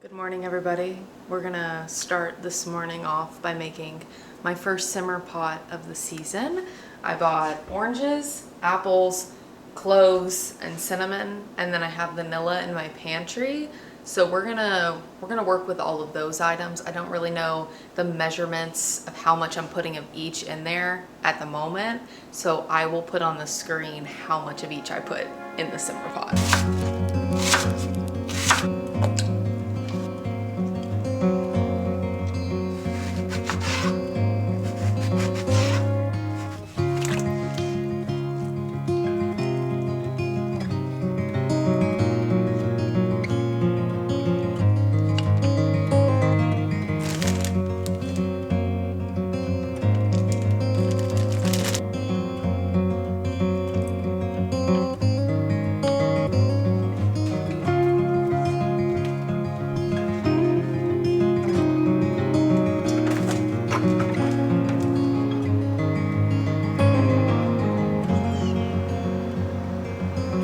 Good morning, everybody. We're gonna start this morning off by making my first simmer pot of the season. I bought oranges, apples, cloves, and cinnamon, and then I have vanilla in my pantry. So we're gonna work with all of those items. I don't really know the measurements of how much I'm putting of each in there at the moment. So I will put on the screen how much of each I put in the simmer pot.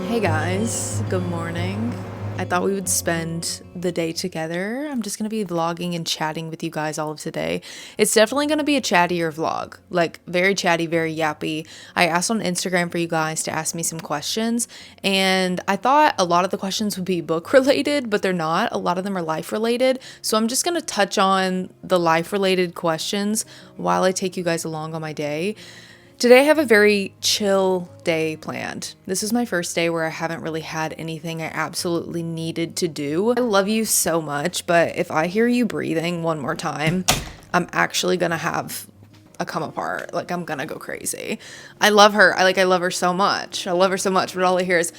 Hey guys, good morning. I thought we would spend the day together. I'm just going to be vlogging and chatting with you guys all of today. It's definitely going to be a chattier vlog, like very chatty, very yappy. I asked on Instagram for you guys to ask me some questions, and I thought a lot of the questions would be book related, but they're not. A lot of them are life related. So I'm just going to touch on the life related questions while I take you guys along on my day. Today I have a very chill day planned. This is my first day where I haven't really had anything I absolutely needed to do. I love you so much, but if I hear you breathing one more time, I'm actually gonna have a come apart. Like, I'm gonna go crazy. I love her. I love her so much. I love her so much, but all I hear is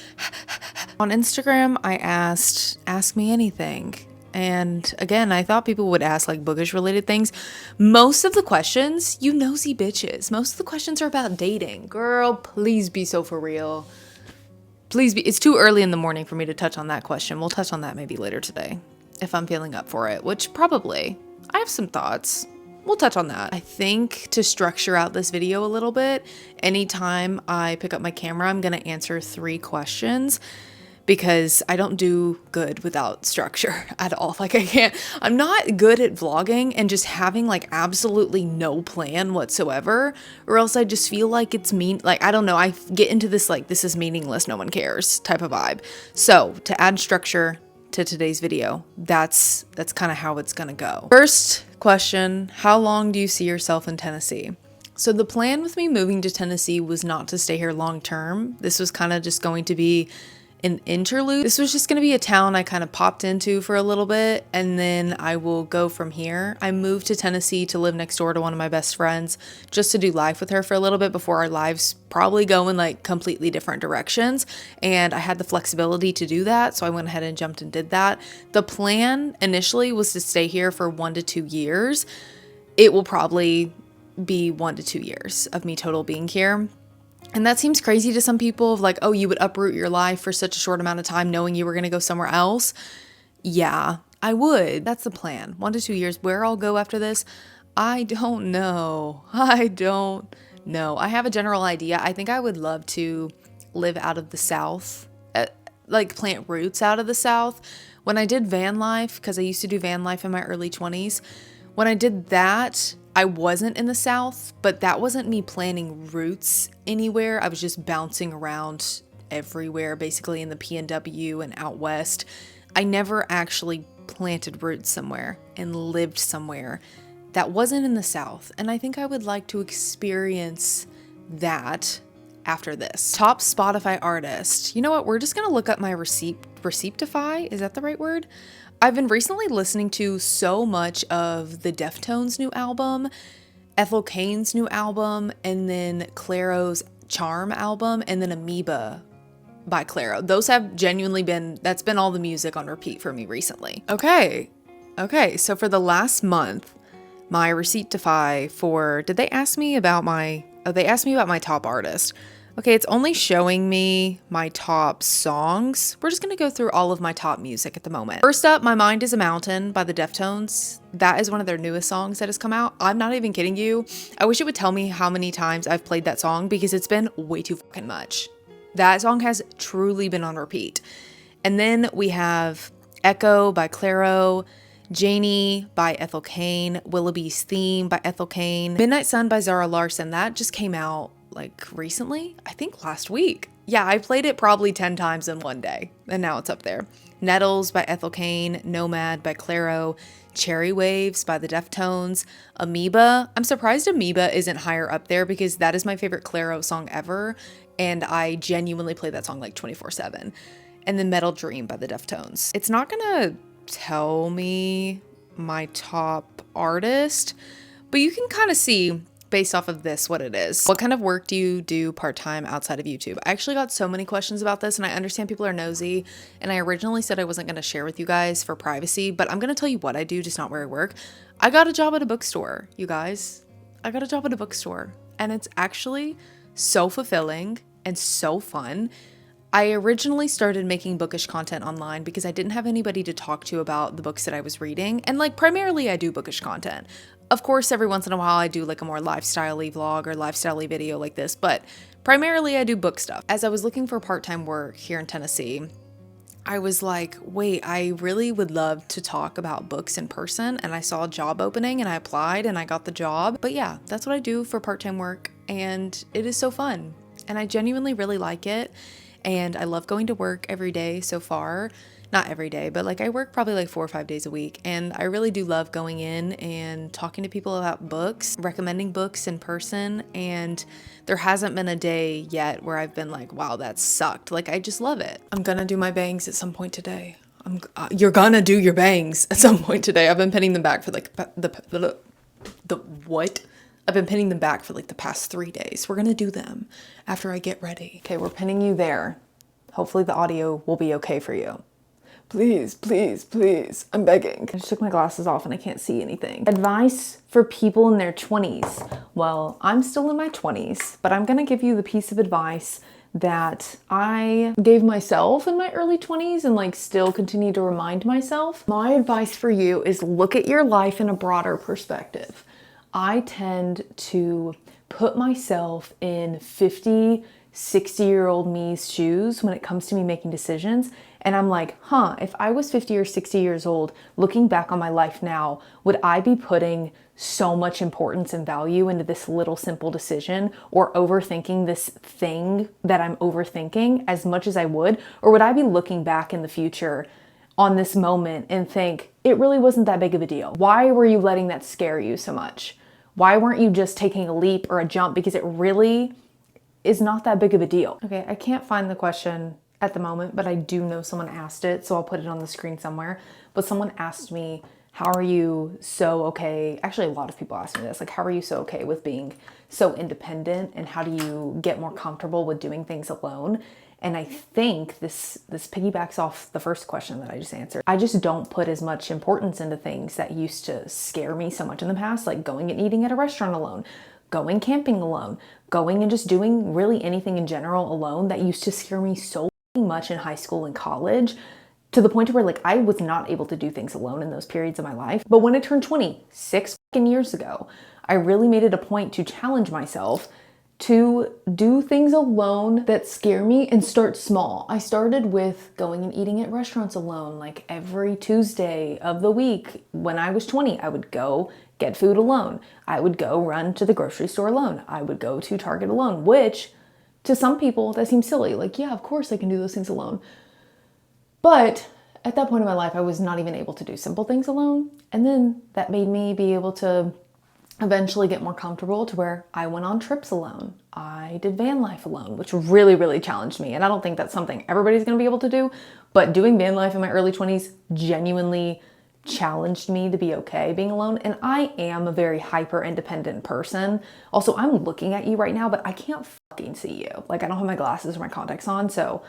on Instagram, I asked, ask me anything. And again, I thought people would ask like bookish related things. Most of the questions, you nosy bitches, most of the questions are about dating. Girl, please be so for real. Please be. It's too early in the morning for me to touch on that question. We'll touch on that maybe later today if I'm feeling up for it, which probably. I have some thoughts. We'll touch on that. I think to structure out this video a little bit, anytime I pick up my camera, I'm going to answer 3 questions, because I don't do good without structure at all. Like, I'm not good at vlogging and just having like absolutely no plan whatsoever, or else I just feel like it's like, I don't know, I get into this like, this is meaningless, no one cares type of vibe. So to add structure to today's video, that's kind of how it's gonna go. First question, how long do you see yourself in Tennessee? So the plan with me moving to Tennessee was not to stay here long term. This was kind of just going to be an interlude. This was just going to be a town I kind of popped into for a little bit, and then I will go from here. I moved to Tennessee to live next door to one of my best friends, just to do life with her for a little bit before our lives probably go in like completely different directions. And I had the flexibility to do that, so I went ahead and jumped and did that. The plan initially was to stay here for 1 to 2 years. It will probably be 1 to 2 years of me total being here. And that seems crazy to some people, of like, oh, you would uproot your life for such a short amount of time knowing you were going to go somewhere else. Yeah, I would. That's the plan. 1 to 2 years. Where I'll go after this, I don't know. I don't know. I have a general idea. I think I would love to live out of the South, like plant roots out of the South. When I did van life, because I used to do van life in my early 20s, when I did that, I wasn't in the South, but that wasn't me planting roots anywhere. I was just bouncing around everywhere, basically in the PNW and out west. I never actually planted roots somewhere and lived somewhere that wasn't in the South. And I think I would like to experience that after this. Top Spotify artist. You know what? We're just going to look up my Receiptify. Is that the right word? I've been recently listening to so much of the Deftones' new album, Ethel Cain's new album, and then Clairo's Charm album, and then Amoeba by Clairo. Those have genuinely that's been all the music on repeat for me recently. Okay, so for the last month, my Receiptify they asked me about my top artist. Okay, it's only showing me my top songs. We're just gonna go through all of my top music at the moment. First up, My Mind is a Mountain by the Deftones. That is one of their newest songs that has come out. I'm not even kidding you. I wish it would tell me how many times I've played that song, because it's been way too fucking much. That song has truly been on repeat. And then we have Echo by Claro, Janie by Ethel Cain, Willoughby's Theme by Ethel Cain, Midnight Sun by Zara Larsson. That just came out like recently, I think last week. Yeah, I played it probably 10 times in one day, and now it's up there. Nettles by Ethel Cain, Nomad by Claro, Cherry Waves by the Deftones, Amoeba. I'm surprised Amoeba isn't higher up there because that is my favorite Claro song ever, and I genuinely play that song like 24/7. And then Metal Dream by the Deftones. It's not gonna tell me my top artist, but you can kind of see based off of this what it is. What kind of work do you do part-time outside of YouTube? I actually got so many questions about this, and I understand people are nosy, and I originally said I wasn't going to share with you guys for privacy, but I'm going to tell you what I do, just not where I work. I got a job at a bookstore, you guys. I got a job at a bookstore, and it's actually so fulfilling and so fun. I originally started making bookish content online because I didn't have anybody to talk to about the books that I was reading. And like primarily I do bookish content. Of course, every once in a while I do like a more lifestyle-y vlog or lifestyle-y video like this, but primarily I do book stuff. As I was looking for part-time work here in Tennessee, I was like, wait, I really would love to talk about books in person. And I saw a job opening and I applied and I got the job. But yeah, that's what I do for part-time work. And it is so fun. And I genuinely really like it. And I love going to work every day so far. Not every day, but like I work probably like 4 or 5 days a week. And I really do love going in and talking to people about books, recommending books in person. And there hasn't been a day yet where I've been like, wow, that sucked. Like, I just love it. I'm gonna do my bangs at some point today. You're gonna do your bangs at some point today. I've been pinning them back for like the what? I've been pinning them back for like the past 3 days. We're gonna do them after I get ready. Okay, we're pinning you there. Hopefully the audio will be okay for you. Please, please, please, I'm begging. I just took my glasses off and I can't see anything. Advice for people in their 20s. Well, I'm still in my 20s, but I'm gonna give you the piece of advice that I gave myself in my early 20s and like still continue to remind myself. My advice for you is look at your life in a broader perspective. I tend to put myself in 50, 60-year-old me's shoes when it comes to me making decisions. And I'm like, if I was 50 or 60 years old, looking back on my life now, would I be putting so much importance and value into this little simple decision or overthinking this thing that I'm overthinking as much as I would? Or would I be looking back in the future on this moment and think, it really wasn't that big of a deal? Why were you letting that scare you so much? Why weren't you just taking a leap or a jump? Because it really is not that big of a deal. Okay, I can't find the question at the moment, but I do know someone asked it, so I'll put it on the screen somewhere. But someone asked me, how are you so okay? Actually, a lot of people ask me this, like, how are you so okay with being so independent, and how do you get more comfortable with doing things alone? And I think this piggybacks off the first question that I just answered. I just don't put as much importance into things that used to scare me so much in the past, like going and eating at a restaurant alone, going camping alone, going and just doing really anything in general alone that used to scare me so much in high school and college, to the point where like I was not able to do things alone in those periods of my life. But when I turned 20, 6 years ago, I really made it a point to challenge myself to do things alone that scare me and start small. I started with going and eating at restaurants alone, like every Tuesday of the week. When I was 20, I would go get food alone. I would go run to the grocery store alone. I would go to Target alone, which to some people that seems silly. Like, yeah, of course I can do those things alone. But at that point in my life, I was not even able to do simple things alone. And then that made me be able to eventually get more comfortable to where I went on trips alone. I did van life alone, which really, really challenged me. And I don't think that's something everybody's gonna be able to do, but doing van life in my early 20s genuinely challenged me to be okay being alone. And I am a very hyper independent person. Also, I'm looking at you right now, but I can't fucking see you. Like, I don't have my glasses or my contacts on, so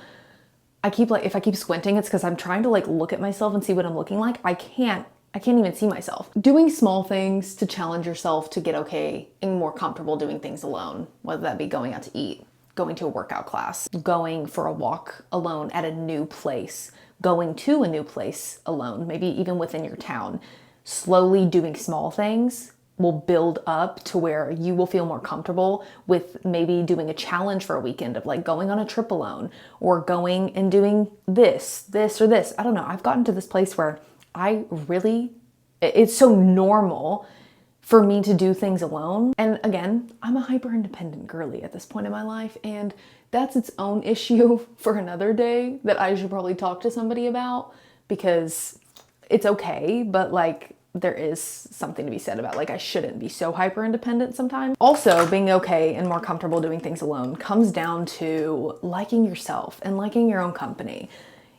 I keep like, if I keep squinting, it's because I'm trying to like look at myself and see what I'm looking like. I can't even see myself. Doing small things to challenge yourself to get okay and more comfortable doing things alone, whether that be going out to eat, going to a workout class, going for a walk alone at a new place, going to a new place alone, maybe even within your town. Slowly doing small things will build up to where you will feel more comfortable with maybe doing a challenge for a weekend of like going on a trip alone or going and doing this or this. I don't know. I've gotten to this place where it's so normal for me to do things alone. And again, I'm a hyper independent girly at this point in my life, and that's its own issue for another day that I should probably talk to somebody about, because it's okay, but like there is something to be said about like I shouldn't be so hyper independent sometimes. Also, being okay and more comfortable doing things alone comes down to liking yourself and liking your own company.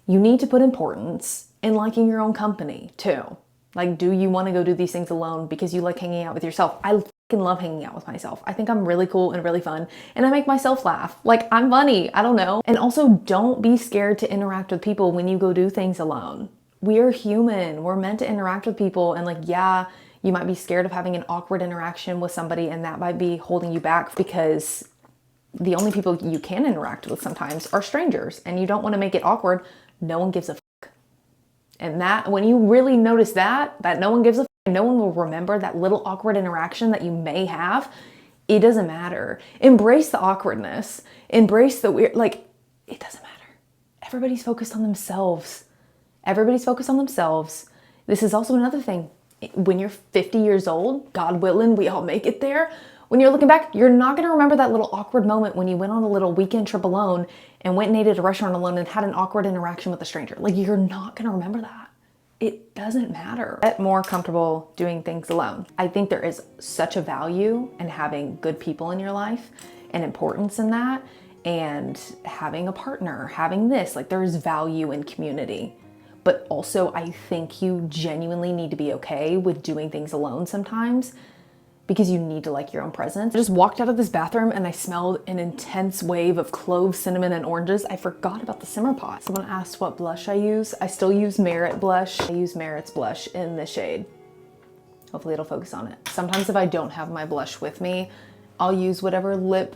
You need to put importance in liking your own company too. Like, do you want to go do these things alone because you like hanging out with yourself? I fucking love hanging out with myself. I think I'm really cool and really fun, and I make myself laugh. Like, I'm funny. I don't know. And also, don't be scared to interact with people when you go do things alone. We're human. We're meant to interact with people, and like, yeah, you might be scared of having an awkward interaction with somebody, and that might be holding you back because the only people you can interact with sometimes are strangers, and you don't want to make it awkward. No one gives a fuck. And that, when you really notice that no one gives a fuck, no one will remember that little awkward interaction that you may have, it doesn't matter. Embrace the awkwardness. Embrace the weird, like, it doesn't matter. Everybody's focused on themselves. Everybody's focused on themselves. This is also another thing. When you're 50 years old, God willing, we all make it there. When you're looking back, you're not going to remember that little awkward moment when you went on a little weekend trip alone and went and ate at a restaurant alone and had an awkward interaction with a stranger. Like, you're not going to remember that. It doesn't matter. Get more comfortable doing things alone. I think there is such a value in having good people in your life and importance in that, and having a partner, having this, like, there is value in community. But also, I think you genuinely need to be okay with doing things alone sometimes, because you need to like your own presence. I just walked out of this bathroom and I smelled an intense wave of cloves, cinnamon, and oranges. I forgot about the simmer pot. Someone asked what blush I use. I still use Merit blush. I use Merit's blush in the shade. Hopefully it'll focus on it. Sometimes if I don't have my blush with me, I'll use whatever lip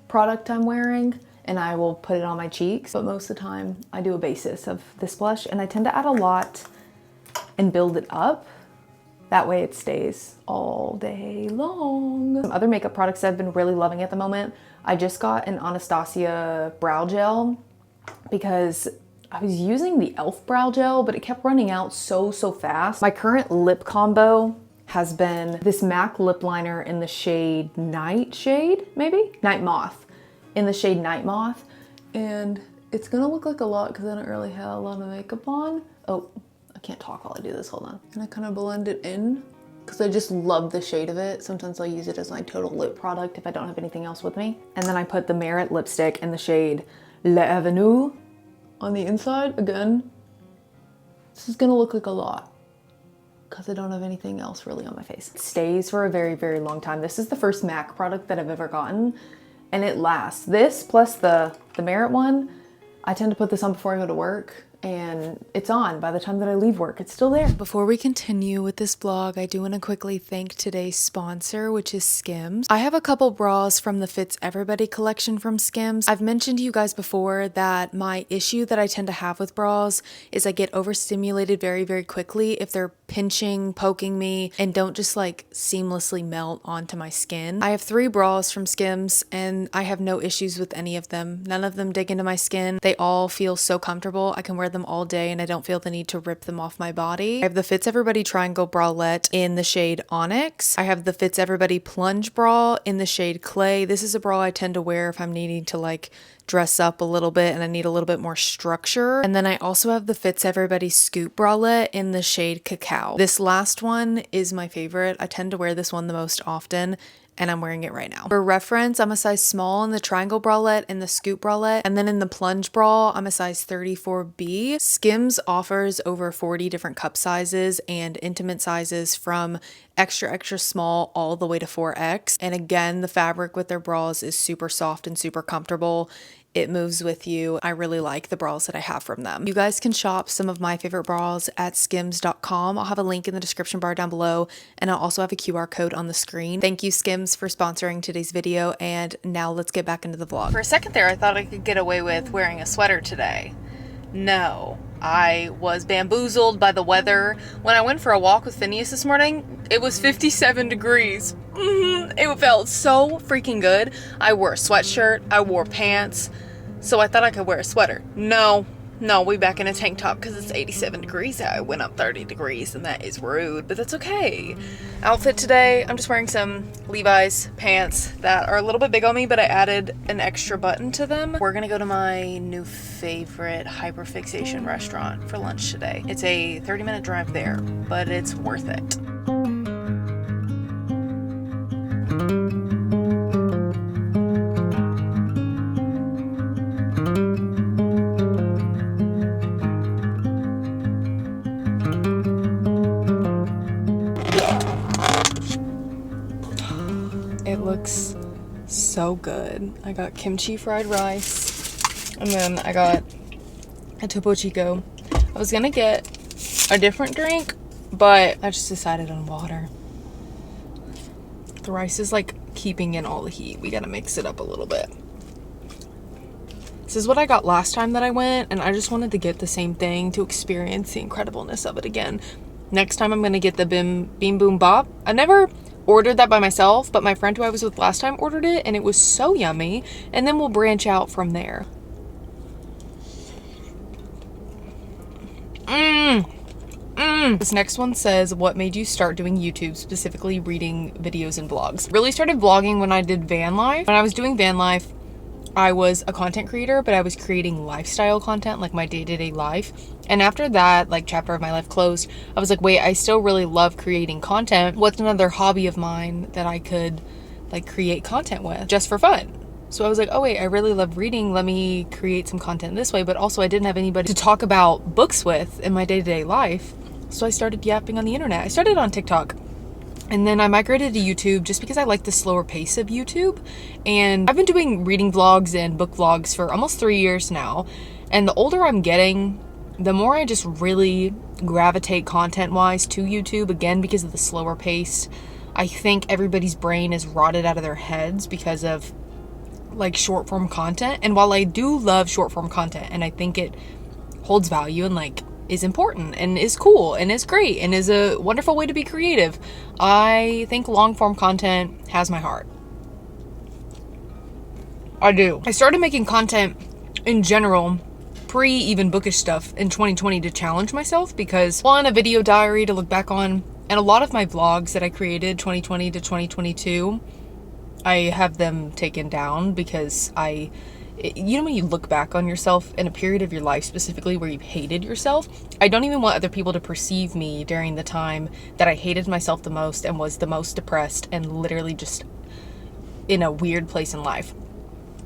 product I'm wearing and I will put it on my cheeks. But most of the time I do a basis of this blush, and I tend to add a lot and build it up. That way it stays all day long. Some other makeup products I've been really loving at the moment. I just got an Anastasia brow gel because I was using the e.l.f. brow gel, but it kept running out so fast. My current lip combo has been this MAC lip liner in the shade Night Moth. In the shade Night Moth. And it's gonna look like a lot because I don't really have a lot of makeup on. Oh, I can't talk while I do this, hold on. And I kind of blend it in because I just love the shade of it. Sometimes I'll use it as my total lip product if I don't have anything else with me. And then I put the Merit lipstick in the shade L'Avenue on the inside. Again, this is gonna look like a lot because I don't have anything else really on my face. It stays for a very long time. This is the first MAC product that I've ever gotten, and it lasts. This plus the Merit one, I tend to put this on before I go to work, and it's on by the time that I leave work. It's still there. Before we continue with this vlog, I do want to quickly thank today's sponsor, which is Skims. I have a couple bras from the Fits Everybody collection from Skims. I've mentioned to you guys before that my issue that I tend to have with bras is I get overstimulated very quickly if they're pinching, poking me, and don't just like seamlessly melt onto my skin. I have 3 bras from Skims and I have no issues with any of them. None of them dig into my skin. They all feel so comfortable. I can wear them all day and I don't feel the need to rip them off my body. I have the Fits Everybody Triangle Bralette in the shade Onyx. I have the Fits Everybody Plunge Bra in the shade Clay. This is a bra I tend to wear if I'm needing to like dress up a little bit and I need a little bit more structure. And then I also have the Fits Everybody Scoop Bralette in the shade Cacao. This last one is my favorite. I tend to wear this one the most often, and I'm wearing it right now. For reference, I'm a size small in the triangle bralette and the scoop bralette, and then in the plunge bra, I'm a size 34B. Skims offers over 40 different cup sizes and intimate sizes from extra small all the way to 4X. And again, the fabric with their bras is super soft and super comfortable. It moves with you. I really like the bras that I have from them. You guys can shop some of my favorite bras at skims.com. I'll have a link in the description bar down below, and I'll also have a QR code on the screen. Thank you, Skims, for sponsoring today's video, and now let's get back into the vlog. For a second there, I thought I could get away with wearing a sweater today. No, I was bamboozled by the weather. When I went for a walk with Phineas this morning, it was 57 degrees. It felt so freaking good. I wore a sweatshirt, I wore pants, so I thought I could wear a sweater. No, we back in a tank top because it's 87 degrees out. I went up 30 degrees and that is rude, but that's okay. Outfit today, I'm just wearing some Levi's pants that are a little bit big on me, but I added an extra button to them. We're gonna go to my new favorite hyperfixation restaurant for lunch today. It's a 30-minute drive there, but it's worth it. It looks so good. I got kimchi fried rice, and then I got a Topo Chico. I was gonna get a different drink, but I just decided on water. The rice is like keeping in all the heat. We gotta mix it up a little bit. This is what I got last time that I went, and I just wanted to get the same thing to experience the incredibleness of it again. Next time I'm gonna get the Beam Boom Bop. I never ordered that by myself, but my friend who I was with last time ordered it, and it was so yummy. And then we'll branch out from there. This next one says, what made you start doing YouTube, specifically reading videos and vlogs? Really started vlogging when I did van life. When I was doing van life, I was a content creator, but I was creating lifestyle content, like my day-to-day life. And after that, like, chapter of my life closed, I was like, wait, I still really love creating content. What's another hobby of mine that I could like create content with just for fun? So I was like, oh wait, I really love reading. Let me create some content this way. But also I didn't have anybody to talk about books with in my day-to-day life. So I started yapping on the internet. I started on TikTok. And then I migrated to YouTube just because I like the slower pace of YouTube. And I've been doing reading vlogs and book vlogs for almost 3 years now. And the older I'm getting, the more I just really gravitate content-wise to YouTube, again, because of the slower pace. I think everybody's brain is rotted out of their heads because of like short-form content. And while I do love short-form content, and I think it holds value and like is important and is cool and is great and is a wonderful way to be creative, I think long-form content has my heart. I do. I started making content in general, pre even bookish stuff, in 2020 to challenge myself, because one, a video diary to look back on, and a lot of my vlogs that I created 2020 to 2022, I have them taken down because you know when you look back on yourself in a period of your life specifically where you hated yourself, I don't even want other people to perceive me during the time that I hated myself the most and was the most depressed and literally just in a weird place in life.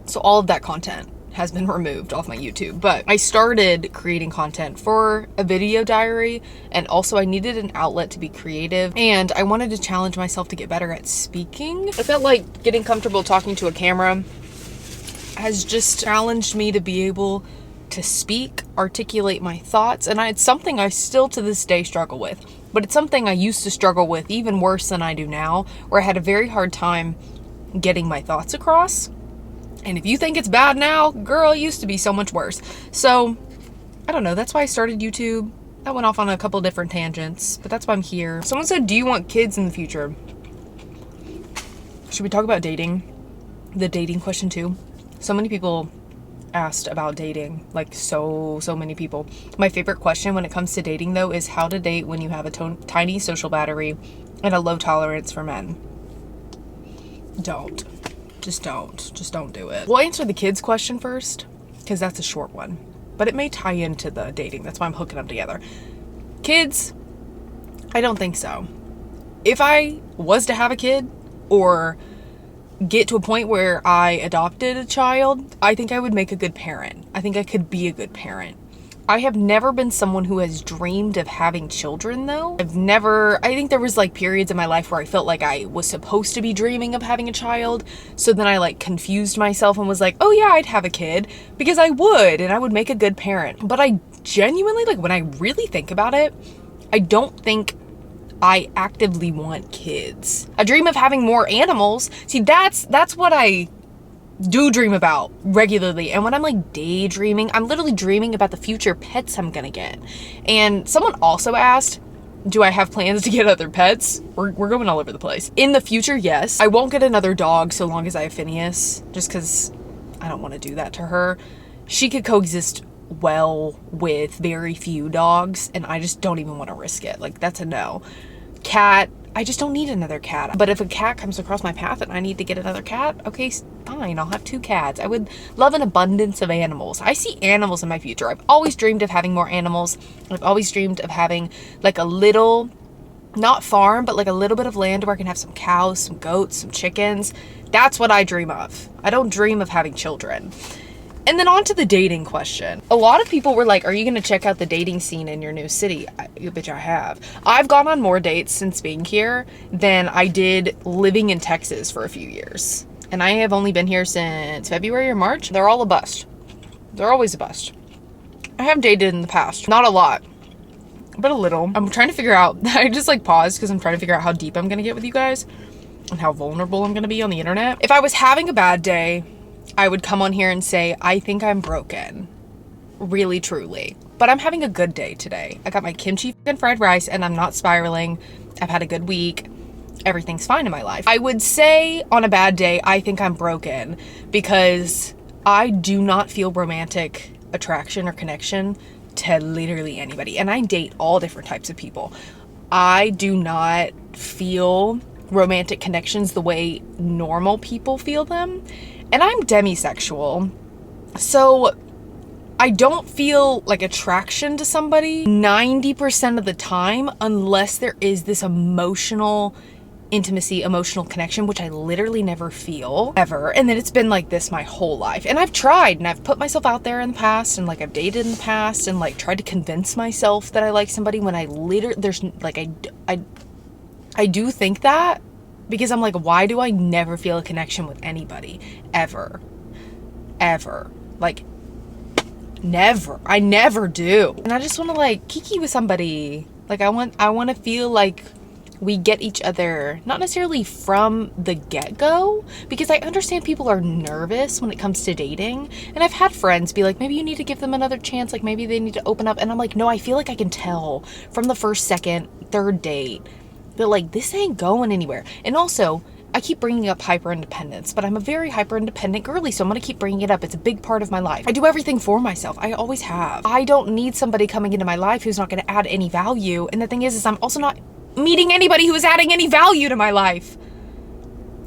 So all of that content has been removed off my YouTube. But I started creating content for a video diary, and also I needed an outlet to be creative, and I wanted to challenge myself to get better at speaking. I felt like getting comfortable talking to a camera has just challenged me to be able to speak, articulate my thoughts, and it's something I still to this day struggle with. But it's something I used to struggle with even worse than I do now, where I had a very hard time getting my thoughts across. And if you think it's bad now, girl, it used to be so much worse. So, I don't know, that's why I started YouTube. I went off on a couple different tangents, but that's why I'm here. Someone said, do you want kids in the future? Should we talk about dating? The dating question too? So many people asked about dating, like so many people. My favorite question when it comes to dating though is how to date when you have a tiny social battery and a low tolerance for men. Just don't do it. We'll answer the kids question first, because that's a short one, but it may tie into the dating. That's why I'm hooking them together. Kids, I don't think so. If I was to have a kid or get to a point where I adopted a child, I think I would make a good parent. I think I could be a good parent. I have never been someone who has dreamed of having children though. I think there was like periods in my life where I felt like I was supposed to be dreaming of having a child. So then I like confused myself and was like, oh yeah, I'd have a kid because I would, and I would make a good parent. But I genuinely, like when I really think about it, I don't think I actively want kids. I dream of having more animals. See, that's what I do dream about regularly. And when I'm like daydreaming, I'm literally dreaming about the future pets I'm gonna get. And someone also asked, do I have plans to get other pets? We're going all over the place. In the future, yes. I won't get another dog so long as I have Phineas, just because I don't want to do that to her. She could coexist well with very few dogs, and I just don't even want to risk it. Like, that's a no. Cat, I just don't need another cat. But if a cat comes across my path and I need to get another cat, okay, fine, I'll have 2 cats. I would love an abundance of animals. I see animals in my future. I've always dreamed of having more animals. I've always dreamed of having like a little, not farm, but like a little bit of land where I can have some cows, some goats, some chickens. That's what I dream of. I don't dream of having children. And then on to the dating question. A lot of people were like, are you going to check out the dating scene in your new city? Bitch, I have. I've gone on more dates since being here than I did living in Texas for a few years. And I have only been here since February or March. They're all a bust. They're always a bust. I have dated in the past. Not a lot, but a little. I'm trying to figure out, I just like paused because I'm trying to figure out how deep I'm going to get with you guys and how vulnerable I'm going to be on the internet. If I was having a bad day, I would come on here and say, I think I'm broken. Really, truly. But I'm having a good day today. I got my kimchi and fried rice and I'm not spiraling. I've had a good week. Everything's fine in my life. I would say on a bad day, I think I'm broken because I do not feel romantic attraction or connection to literally anybody. And I date all different types of people. I do not feel romantic connections the way normal people feel them. And I'm demisexual, so I don't feel like attraction to somebody 90% of the time unless there is this emotional intimacy, emotional connection, which I literally never feel ever. And then it's been like this my whole life. And I've tried and I've put myself out there in the past and like I've dated in the past and like tried to convince myself that I like somebody when I literally, there's like, I do think that. Because I'm like, why do I never feel a connection with anybody? Ever. Ever. Like, never. I never do. And I just want to like kiki with somebody. Like I want to feel like we get each other, not necessarily from the get-go, because I understand people are nervous when it comes to dating. And I've had friends be like, maybe you need to give them another chance. Like maybe they need to open up. And I'm like, no, I feel like I can tell from the first, second, third date that like this ain't going anywhere. And also, I keep bringing up hyper independence, but I'm a very hyper independent girly, so I'm gonna keep bringing it up. It's a big part of my life. I do everything for myself. I always have. I don't need somebody coming into my life who's not gonna add any value. And the thing is I'm also not meeting anybody who is adding any value to my life.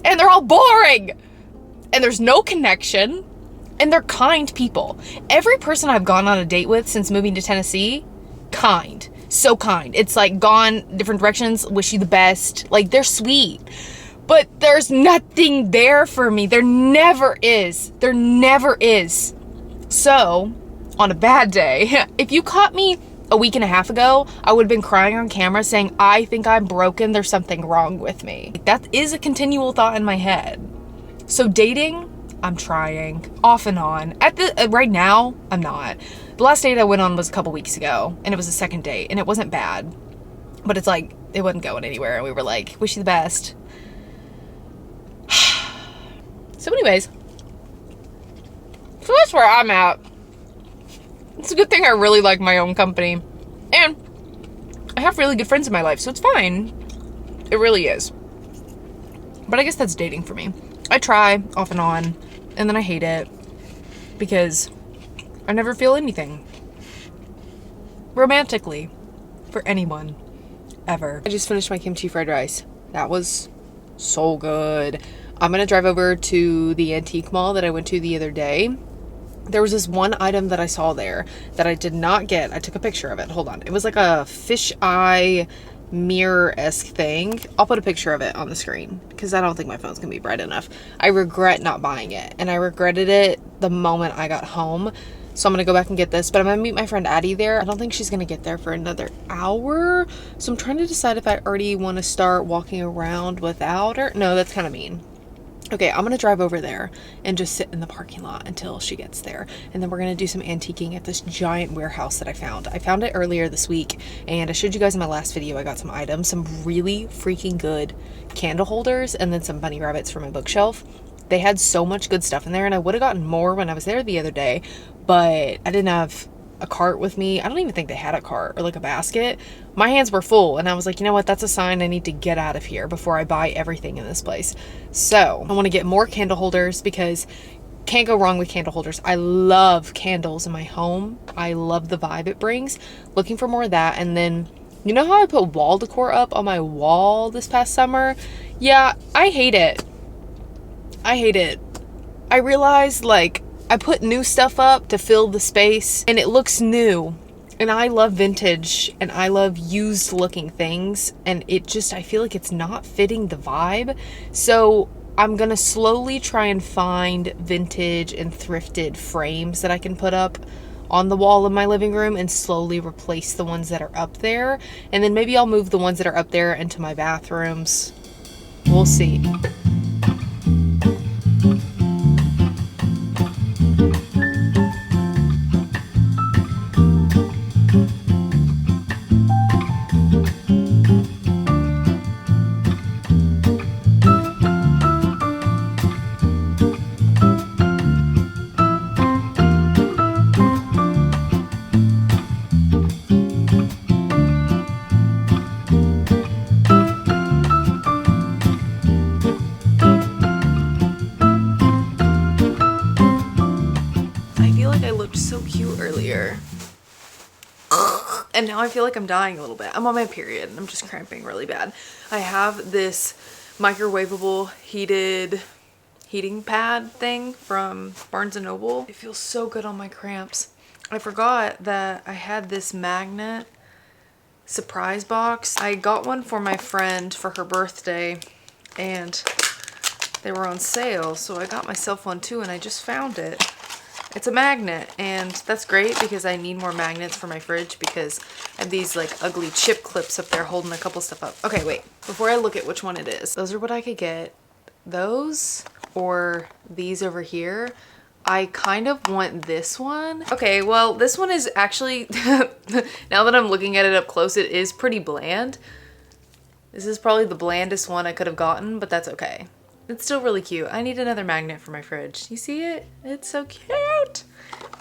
And they're all boring. And there's no connection. And they're kind people. Every person I've gone on a date with since moving to Tennessee, kind. So kind. It's like gone different directions, wish you the best. Like they're sweet, but there's nothing there for me. There never is. There never is. So on a bad day, if you caught me a week and a half ago, I would have been crying on camera saying, I think I'm broken. There's something wrong with me. That is a continual thought in my head. So dating, I'm trying off and on. Right now, I'm not. The last date I went on was a couple weeks ago, and it was a second date, and it wasn't bad, but it's like, it wasn't going anywhere, and we were like, wish you the best. So anyways, so that's where I'm at. It's a good thing I really like my own company, and I have really good friends in my life, so it's fine. It really is. But I guess that's dating for me. I try off and on, and then I hate it, because I never feel anything romantically for anyone ever. I just finished my kimchi fried rice. That was so good. I'm gonna drive over to the antique mall that I went to the other day. There was this one item that I saw there that I did not get. I took a picture of it. Hold on. It was like a fisheye mirror-esque thing. I'll put a picture of it on the screen because I don't think my phone's gonna be bright enough. I regret not buying it, and I regretted it the moment I got home. So I'm gonna go back and get this, but I'm gonna meet my friend Addie there. I don't think she's gonna get there for another hour. So I'm trying to decide if I already want to start walking around without her. No, that's kind of mean. Okay, I'm gonna drive over there and just sit in the parking lot until she gets there. And then we're gonna do some antiquing at this giant warehouse that I found. I found it earlier this week, and I showed you guys in my last video, I got some items, some really freaking good candle holders, and then some bunny rabbits for my bookshelf. They had so much good stuff in there, and I would have gotten more when I was there the other day, but I didn't have a cart with me. I don't even think they had a cart or like a basket. My hands were full, and I was like, you know what? That's a sign I need to get out of here before I buy everything in this place. So I want to get more candle holders because can't go wrong with candle holders. I love candles in my home. I love the vibe it brings. Looking for more of that. And then, you know how I put wall decor up on my wall this past summer? Yeah, I hate it. I hate it. I realized, like, I put new stuff up to fill the space and it looks new. And I love vintage and I love used looking things, and it just, I feel like it's not fitting the vibe. So I'm gonna slowly try and find vintage and thrifted frames that I can put up on the wall in my living room and slowly replace the ones that are up there. And then maybe I'll move the ones that are up there into my bathrooms. We'll see. So cute earlier, and now I feel like I'm dying a little bit. I'm on my period and I'm just cramping really bad. I have this microwavable heating pad thing from Barnes and Noble. It feels so good on my cramps. I forgot that I had this magnet surprise box. I got one for my friend for her birthday and they were on sale, so I got myself one too, and I just found it. It's a magnet, and that's great because I need more magnets for my fridge because I have these like ugly chip clips up there holding a couple stuff up. Okay, wait, before I look at which one it is, those are what I could get. Those or these over here. I kind of want this one. Okay, well, this one is actually, now that I'm looking at it up close, it is pretty bland. This is probably the blandest one I could have gotten, but that's okay. It's still really cute. I need another magnet for my fridge. You see it? It's so cute.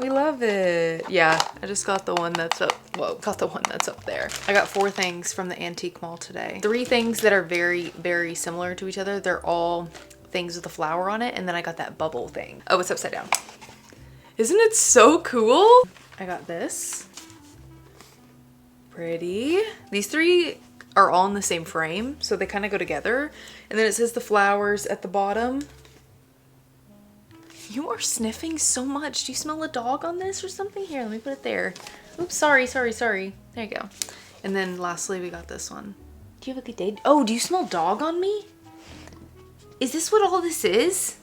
We love it. Yeah, I just got the one that's up. Whoa, got the one that's up there. I got 4 things from the antique mall today. 3 things that are very, very similar to each other. They're all things with a flower on it. And then I got that bubble thing. Oh, it's upside down. Isn't it so cool? I got this. Pretty. These 3 are all in the same frame, so they kind of go together. And then it says the flowers at the bottom. You are sniffing so much. Do you smell a dog on this or something? Here, let me put it there. Oops, sorry. There you go. And then lastly, we got this one. Do you have a good day? Oh, do you smell dog on me? Is this what all this is?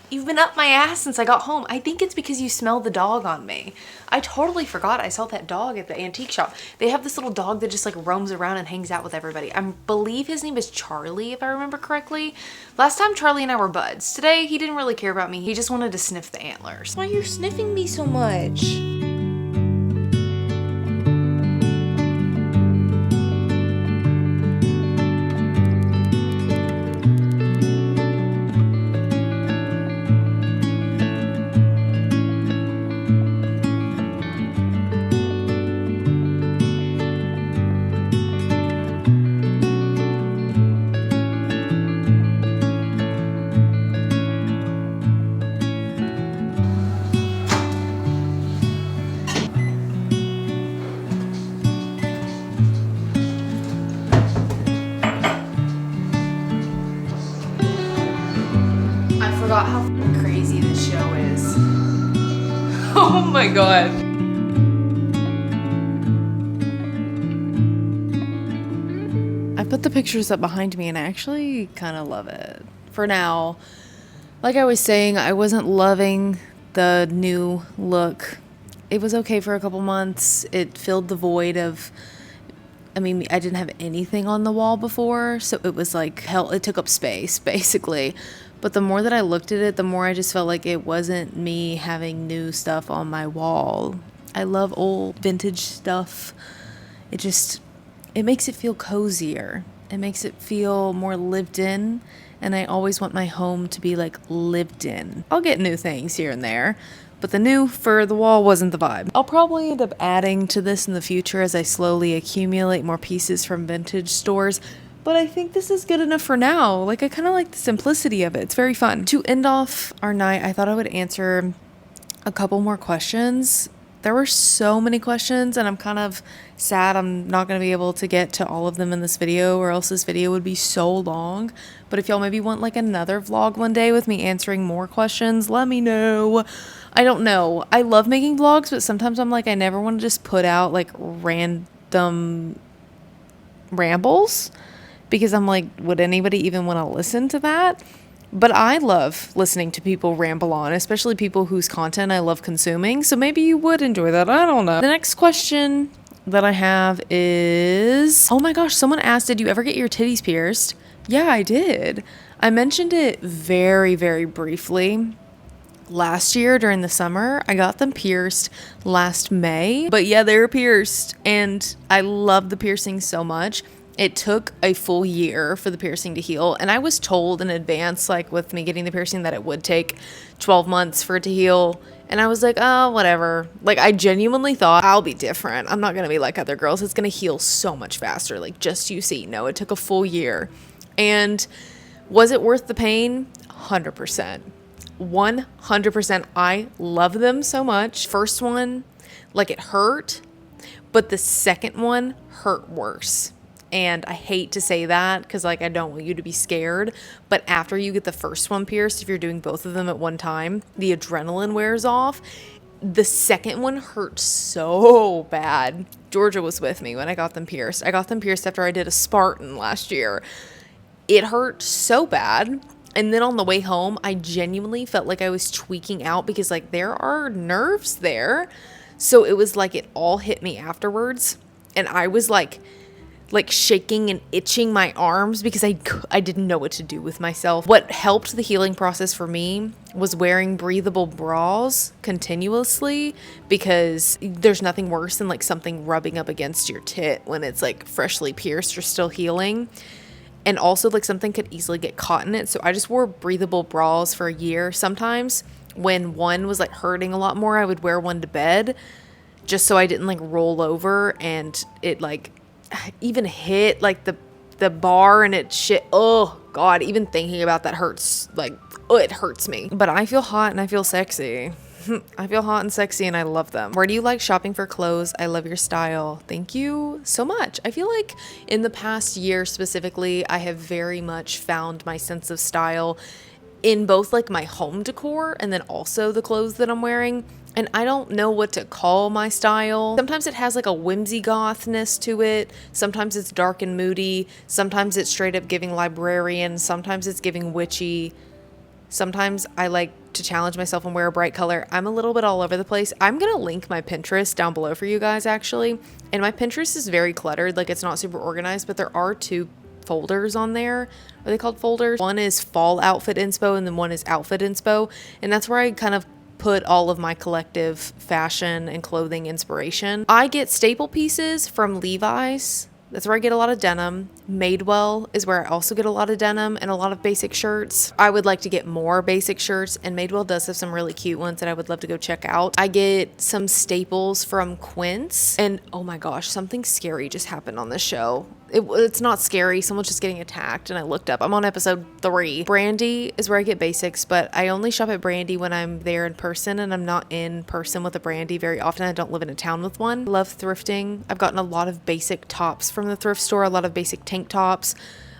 You've been up my ass since I got home. I think it's because you smelled the dog on me. I totally forgot I saw that dog at the antique shop. They have this little dog that just like roams around and hangs out with everybody. I believe his name is Charlie, if I remember correctly. Last time Charlie and I were buds. Today, he didn't really care about me. He just wanted to sniff the antlers. Why are you sniffing me so much? Forgot how crazy this show is. Oh my god. I put the pictures up behind me and I actually kind of love it. For now, like I was saying, I wasn't loving the new look. It was okay for a couple months. It filled the void of, I mean, I didn't have anything on the wall before, so it was like hell, it took up space basically. But the more that I looked at it, the more I just felt like it wasn't me having new stuff on my wall. I love old vintage stuff. It makes it feel cozier. It makes it feel more lived in, and I always want my home to be like lived in. I'll get new things here and there, but the new for the wall wasn't the vibe. I'll probably end up adding to this in the future as I slowly accumulate more pieces from vintage stores, but I think this is good enough for now. Like, I kind of like the simplicity of it. It's very fun. To end off our night, I thought I would answer a couple more questions. There were so many questions, and I'm kind of sad I'm not going to be able to get to all of them in this video, or else this video would be so long. But if y'all maybe want like another vlog one day with me answering more questions, let me know. I don't know. I love making vlogs, but sometimes I'm like, I never want to just put out like random rambles, because I'm like, would anybody even want to listen to that? But I love listening to people ramble on, especially people whose content I love consuming. So maybe you would enjoy that. I don't know. The next question that I have is, oh my gosh, someone asked, did you ever get your titties pierced? Yeah, I did. I mentioned it very, very briefly last year during the summer. I got them pierced last May. But yeah, they were pierced, and I love the piercing so much. It took a full year for the piercing to heal, and I was told in advance, like with me getting the piercing, that it would take 12 months for it to heal. And I was like, oh, whatever. Like, I genuinely thought, I'll be different. I'm not going to be like other girls. It's going to heal so much faster. Like, just you see. No, it took a full year. And was it worth the pain? 100%. 100%. I love them so much. First one, like, it hurt, but the second one hurt worse. And I hate to say that because, like, I don't want you to be scared. But after you get the first one pierced, if you're doing both of them at one time, the adrenaline wears off. The second one hurt so bad. Georgia was with me when I got them pierced. I got them pierced after I did a Spartan last year. It hurt so bad. And then on the way home, I genuinely felt like I was tweaking out because, like, there are nerves there. So it was like it all hit me afterwards. And I was like shaking and itching my arms because I didn't know what to do with myself. What helped the healing process for me was wearing breathable bras continuously, because there's nothing worse than like something rubbing up against your tit when it's like freshly pierced or still healing. And also, like, something could easily get caught in it. So I just wore breathable bras for a year. Sometimes when one was like hurting a lot more, I would wear one to bed just so I didn't like roll over and it like even hit like the bar and it shit. Oh God, even thinking about that hurts. Like, oh, it hurts me. But I feel hot and I feel sexy. I feel hot and sexy and I love them. Where do you like shopping for clothes? I love your style. Thank you so much. I feel like in the past year specifically, I have very much found my sense of style in both like my home decor and then also the clothes that I'm wearing. And I don't know what to call my style. Sometimes it has like a whimsy gothness to it. Sometimes it's dark and moody. Sometimes it's straight up giving librarian. Sometimes it's giving witchy. Sometimes I like to challenge myself and wear a bright color. I'm a little bit all over the place. I'm going to link my Pinterest down below for you guys actually. And my Pinterest is very cluttered. Like, it's not super organized, but there are two folders on there. Are they called folders? One is fall outfit inspo and then one is outfit inspo. And that's where I kind of put all of my collective fashion and clothing inspiration. I get staple pieces from Levi's. That's where I get a lot of denim. Madewell is where I also get a lot of denim and a lot of basic shirts. I would like to get more basic shirts, and Madewell does have some really cute ones that I would love to go check out. I get some staples from Quince, and oh my gosh, something scary just happened on this show. It's not scary. Someone's just getting attacked, and I looked up. I'm on episode 3. Brandy is where I get basics, but I only shop at Brandy when I'm there in person, and I'm not in person with a Brandy very often. I don't live in a town with one. Love thrifting. I've gotten a lot of basic tops from the thrift store, a lot of basic tank tops,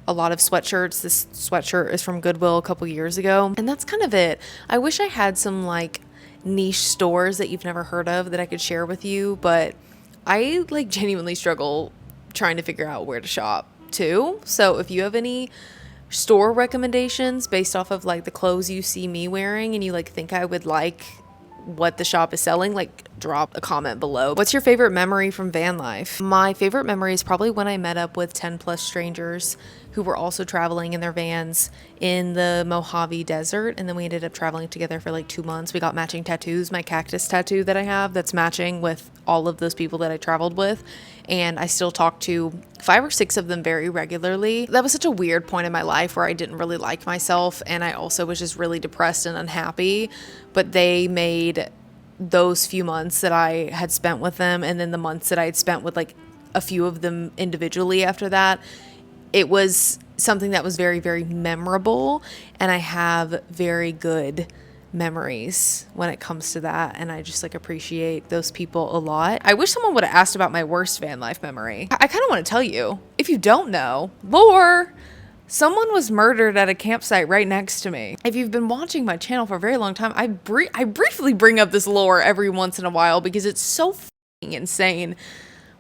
a lot of sweatshirts. This sweatshirt is from Goodwill a couple years ago, and that's kind of it. I wish I had some like niche stores that you've never heard of that I could share with you, but I like genuinely struggle trying to figure out where to shop too. So if you have any store recommendations based off of like the clothes you see me wearing and you like think I would like what the shop is selling, like drop a comment below. What's your favorite memory from van life? My favorite memory is probably when I met up with 10 plus strangers who were also traveling in their vans in the Mojave Desert. And then we ended up traveling together for like 2 months. We got matching tattoos. My cactus tattoo that I have that's matching with all of those people that I traveled with. And I still talk to 5 or 6 of them very regularly. That was such a weird point in my life where I didn't really like myself. And I also was just really depressed and unhappy. But they made those few months that I had spent with them, and then the months that I had spent with like a few of them individually after that, it was something that was very, very memorable. And I have very good memories when it comes to that, and I just like appreciate those people a lot. I wish someone would have asked about my worst van life memory. I kind of want to tell you, if you don't know, lore, someone was murdered at a campsite right next to me. If you've been watching my channel for a very long time, I briefly bring up this lore every once in a while because it's so fucking insane.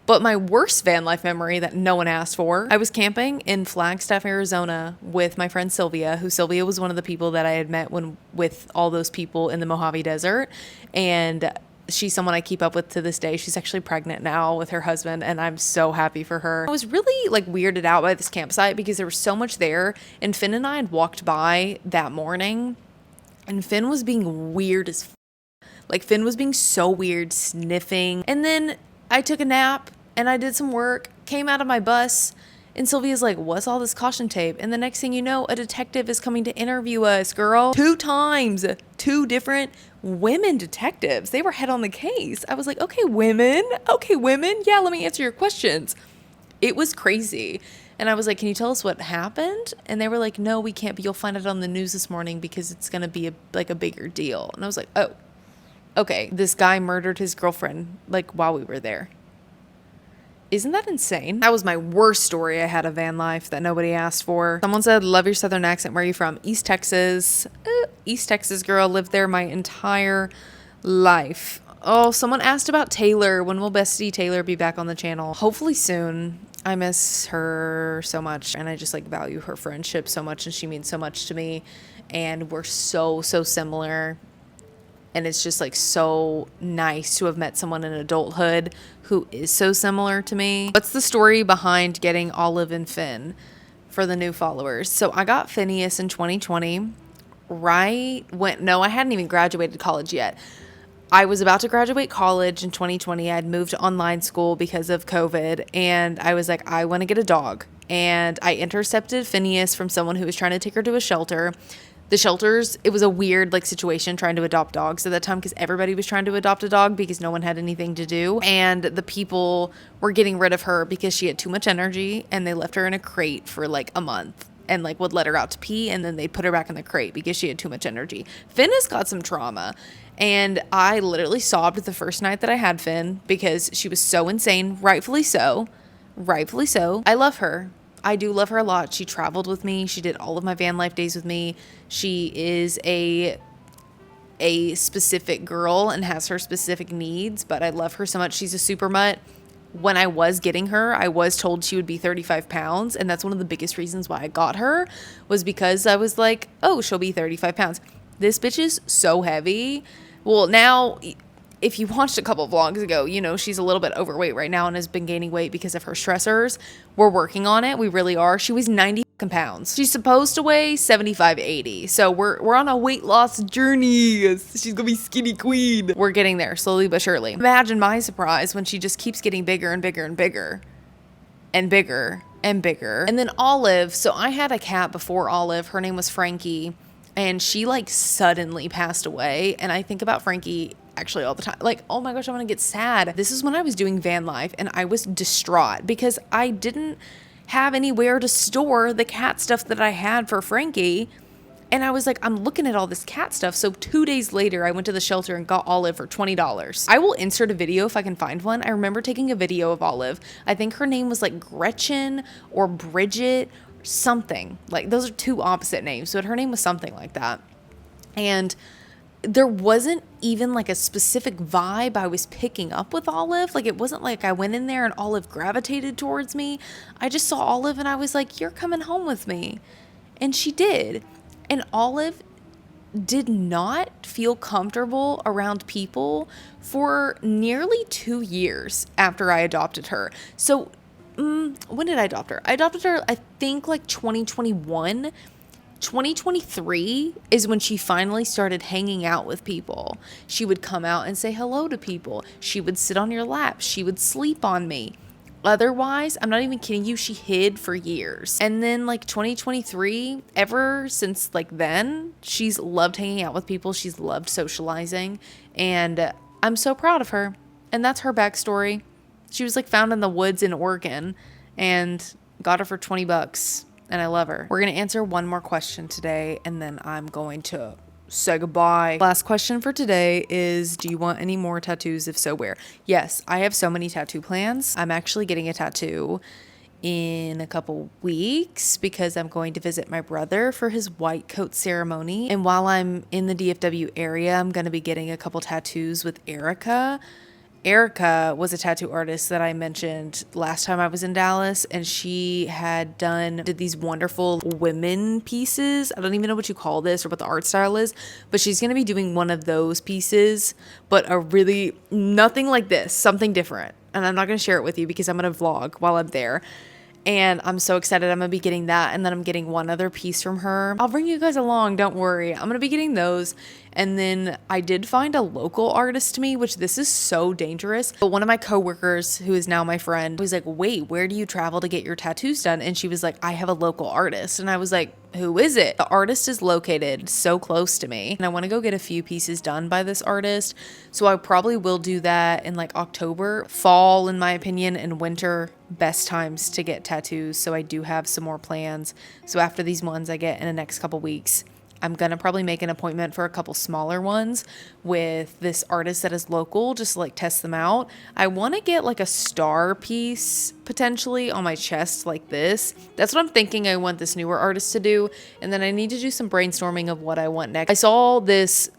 But my worst van life memory that no one asked for, I was camping in Flagstaff, Arizona with my friend Sylvia, who Sylvia was one of the people that I had met with all those people in the Mojave Desert. And she's someone I keep up with to this day. She's actually pregnant now with her husband, and I'm so happy for her. I was really like weirded out by this campsite because there was so much there. And Finn and I had walked by that morning, and Finn was being weird as like Finn was being so weird, sniffing. And then I took a nap and I did some work, came out of my bus, and Sylvia's like, what's all this caution tape? And the next thing you know, a detective is coming to interview us, girl. 2 times, 2 different women detectives. They were head on the case. I was like, okay, women. Yeah, let me answer your questions. It was crazy. And I was like, can you tell us what happened? And they were like, no, we can't, but you'll find it on the news this morning because it's going to be a bigger deal. And I was like, oh, okay. This guy murdered his girlfriend like while we were there. Isn't that insane? That was my worst story I had of van life that nobody asked for. Someone said, love your southern accent. Where are you from? East Texas. East Texas girl. Lived there my entire life. Oh, someone asked about Taylor. When will bestie Taylor be back on the channel? Hopefully soon. I miss her so much, and I just like value her friendship so much, and she means so much to me. And we're so similar. And it's just like so nice to have met someone in adulthood who is so similar to me. What's the story behind getting Olive and Finn for the new followers? So I got Phineas in 2020, I hadn't even graduated college yet. I was about to graduate college in 2020. I had moved to online school because of COVID. And I was like, I want to get a dog. And I intercepted Phineas from someone who was trying to take her to a shelter. The shelters, it was a weird like situation trying to adopt dogs at that time because everybody was trying to adopt a dog because no one had anything to do. And the people were getting rid of her because she had too much energy, and they left her in a crate for like a month and like would let her out to pee, and then they'd put her back in the crate because she had too much energy. Finn has got some trauma, and I literally sobbed the first night that I had Finn because she was so insane. Rightfully so. I love her. I do love her a lot. She traveled with me. She did all of my van life days with me. She is a specific girl and has her specific needs, but I love her so much. She's a super mutt. When I was getting her, I was told she would be 35 pounds. And that's one of the biggest reasons why I got her, was because I was like, oh, she'll be 35 pounds. This bitch is so heavy. Well, now, if you watched a couple vlogs ago, you know, she's a little bit overweight right now and has been gaining weight because of her stressors. We're working on it. We really are. She was 90 pounds. She's supposed to weigh 75, 80. So we're on a weight loss journey. She's gonna be skinny queen. We're getting there slowly but surely. Imagine my surprise when she just keeps getting bigger and bigger and bigger and bigger and bigger. And then Olive. So I had a cat before Olive. Her name was Frankie, and she like suddenly passed away. And I think about Frankie actually all the time. Like, oh my gosh, I want to get sad. This is when I was doing van life, and I was distraught because I didn't have anywhere to store the cat stuff that I had for Frankie. And I was like, I'm looking at all this cat stuff. So 2 days later, I went to the shelter and got Olive for $20. I will insert a video if I can find one. I remember taking a video of Olive. I think her name was like Gretchen or Bridget or something. Like, those are 2 opposite names, but her name was something like that. And there wasn't even like a specific vibe I was picking up with Olive. Like, it wasn't like I went in there and Olive gravitated towards me. I just saw Olive and I was like, you're coming home with me. And she did. And Olive did not feel comfortable around people for nearly 2 years after I adopted her. So, when did I adopt her? I adopted her, I think, like 2021. 2023 is when she finally started hanging out with people. She would come out and say hello to people. She would sit on your lap. She would sleep on me. Otherwise, I'm not even kidding you, she hid for years. And then like 2023, ever since like then, she's loved hanging out with people. She's loved socializing. And I'm so proud of her. And that's her backstory. She was like found in the woods in Oregon and got her for $20. And I love her. We're going to answer one more question today, and then I'm going to say goodbye. Last question for today is, do you want any more tattoos? If so, where? Yes, I have so many tattoo plans. I'm actually getting a tattoo in a couple weeks because I'm going to visit my brother for his white coat ceremony. And while I'm in the DFW area, I'm going to be getting a couple tattoos with Erica. Erica was a tattoo artist that I mentioned last time I was in Dallas, and she did these wonderful women pieces. I don't even know what you call this or what the art style is, but she's going to be doing one of those pieces, but nothing like this, something different. And I'm not going to share it with you because I'm going to vlog while I'm there. And I'm so excited. I'm going to be getting that. And then I'm getting one other piece from her. I'll bring you guys along. Don't worry. I'm going to be getting those. And then I did find a local artist to me, which this is so dangerous. But one of my coworkers, who is now my friend, was like, wait, where do you travel to get your tattoos done? And she was like, I have a local artist. And I was like, who is it? The artist is located so close to me. And I want to go get a few pieces done by this artist. So I probably will do that in like October. Fall, in my opinion, and winter, best times to get tattoos. So I do have some more plans. So after these ones I get in the next couple weeks, I'm going to probably make an appointment for a couple smaller ones with this artist that is local, just to like test them out. I want to get like a star piece potentially on my chest like this. That's what I'm thinking I want this newer artist to do. And then I need to do some brainstorming of what I want next. I saw this,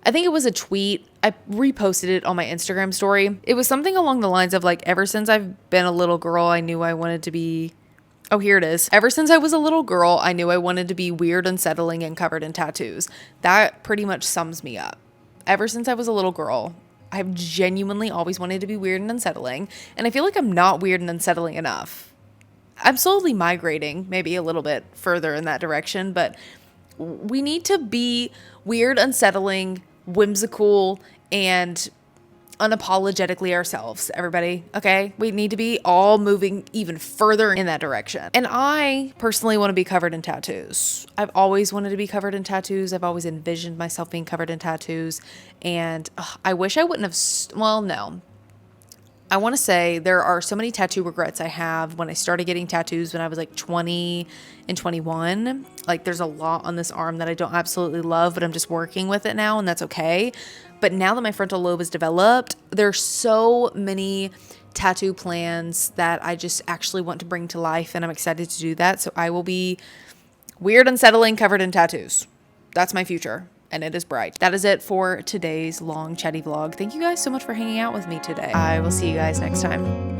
I think it was a tweet. I reposted it on my Instagram story. It was something along the lines of like, ever since I've been a little girl, I knew I wanted to be... Oh, here it is. Ever since I was a little girl, I knew I wanted to be weird, unsettling, and covered in tattoos. That pretty much sums me up. Ever since I was a little girl, I've genuinely always wanted to be weird and unsettling. And I feel like I'm not weird and unsettling enough. I'm slowly migrating maybe a little bit further in that direction, but we need to be weird, unsettling, whimsical, and unapologetically ourselves, everybody. Okay, we need to be all moving even further in that direction. And I personally want to be covered in tattoos. I've always wanted to be covered in tattoos. I've always envisioned myself being covered in tattoos, and I wish I wouldn't have no, I want to say there are so many tattoo regrets I have when I started getting tattoos when I was like 20 and 21. Like there's a lot on this arm that I don't absolutely love, but I'm just working with it now, and that's okay. But now that my frontal lobe is developed, there's so many tattoo plans that I just actually want to bring to life, and I'm excited to do that. So I will be weird, unsettling, covered in tattoos. That's my future, and it is bright. That is it for today's long chatty vlog. Thank you guys so much for hanging out with me today. I will see you guys next time.